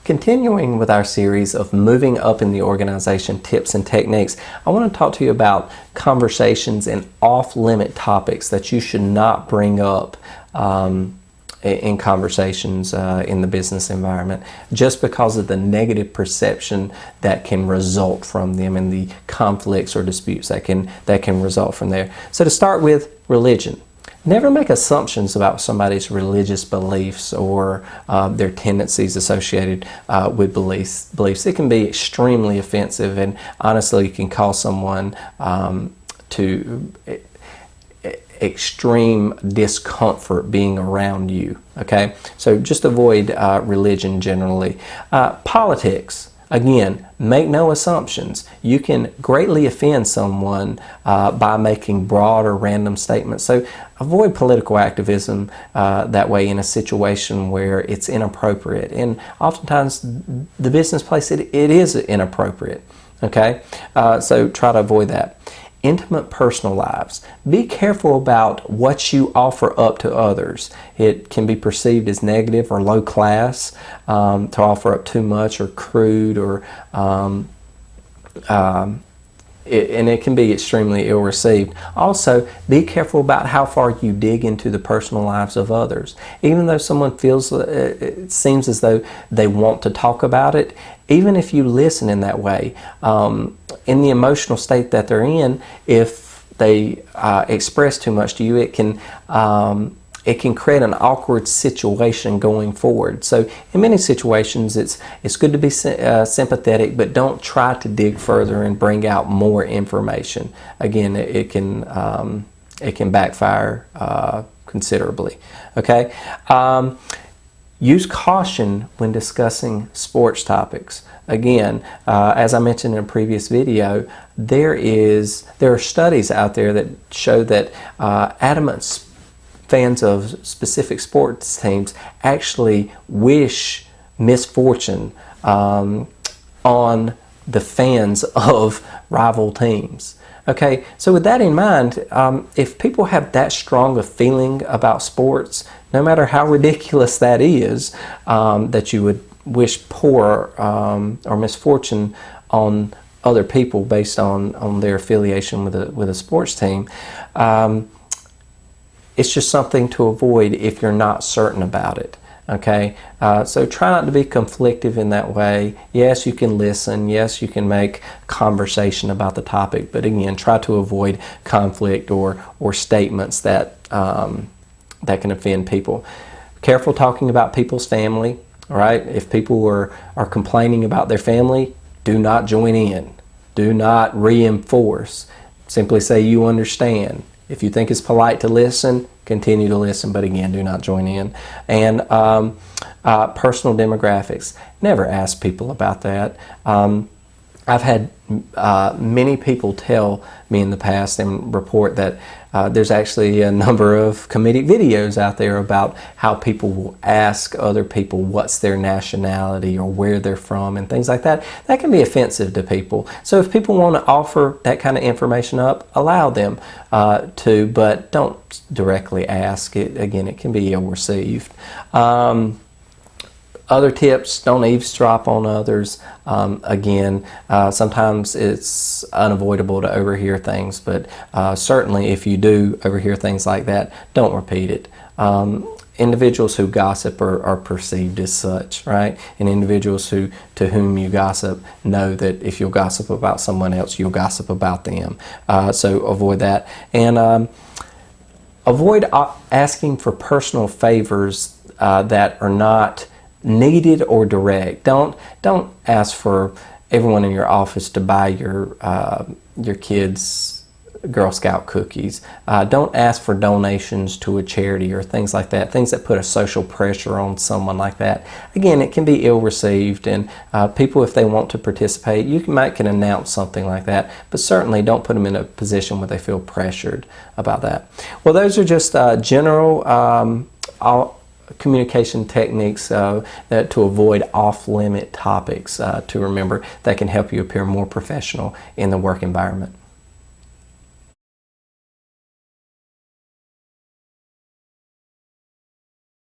Continuing with our series of moving up in the organization tips and techniques, I want to talk to you about conversations and off-limit topics that you should not bring up in conversations in the business environment, just because of the negative perception that can result from them and the conflicts or disputes that can result from there. So to start with, religion. Never make assumptions about somebody's religious beliefs or their tendencies associated with beliefs. It can be extremely offensive, and honestly, you can cause someone to extreme discomfort being around you. Okay, so just avoid religion generally. Politics. Again, make no assumptions. You can greatly offend someone by making broad or random statements. So avoid political activism that way in a situation where it's inappropriate. And oftentimes, the business place, it is inappropriate. Okay, so try to avoid that. Intimate personal lives. Be careful about what you offer up to others. It can be perceived as negative or low class to offer up too much or crude, or and it can be extremely ill received. Also, be careful about how far you dig into the personal lives of others. Even though someone feels, it seems as though they want to talk about it, even if you listen in that way, in the emotional state that they're in, if they express too much to you, it can create an awkward situation going forward. So in many situations, it's good to be sympathetic, but don't try to dig further and bring out more information. Again, it can backfire considerably. Okay. Use caution when discussing sports topics. Again, as I mentioned in a previous video, there are studies out there that show that adamant fans of specific sports teams actually wish misfortune on the fans of rival teams. Okay, so with that in mind, if people have that strong a feeling about sports, no matter how ridiculous that is, that you would wish poor or misfortune on other people based on their affiliation with a sports team, it's just something to avoid if you're not certain about it. Okay, so try not to be conflictive in that way. Yes, you can listen. Yes, you can make conversation about the topic, but again, try to avoid conflict or statements that that can offend people. Careful talking about people's family. All right, if people are complaining about their family, do not join in. Do not reinforce. Simply say you understand. If you think it's polite to listen, continue to listen, but again, do not join in. And personal demographics. Never ask people about that. I've had many people tell me in the past and report that there's actually a number of comedic videos out there about how people will ask other people what's their nationality or where they're from and things like that. That can be offensive to people. So if people want to offer that kind of information up, allow them to, but don't directly ask it. Again, it can be ill received. Other tips, don't eavesdrop on others. Again, sometimes it's unavoidable to overhear things, but certainly if you do overhear things like that, don't repeat it. Individuals who gossip are perceived as such, right? And individuals to whom you gossip know that if you'll gossip about someone else, you'll gossip about them. So avoid that. And avoid asking for personal favors that are not needed or direct. Don't ask for everyone in your office to buy your kids Girl Scout cookies. Don't ask for donations to a charity or things like that. Things that put a social pressure on someone like that. Again, it can be ill received, and people, if they want to participate, you can announce something like that, but certainly don't put them in a position where they feel pressured about that. Well, those are just general communication techniques that to avoid off-limit topics to remember that can help you appear more professional in the work environment.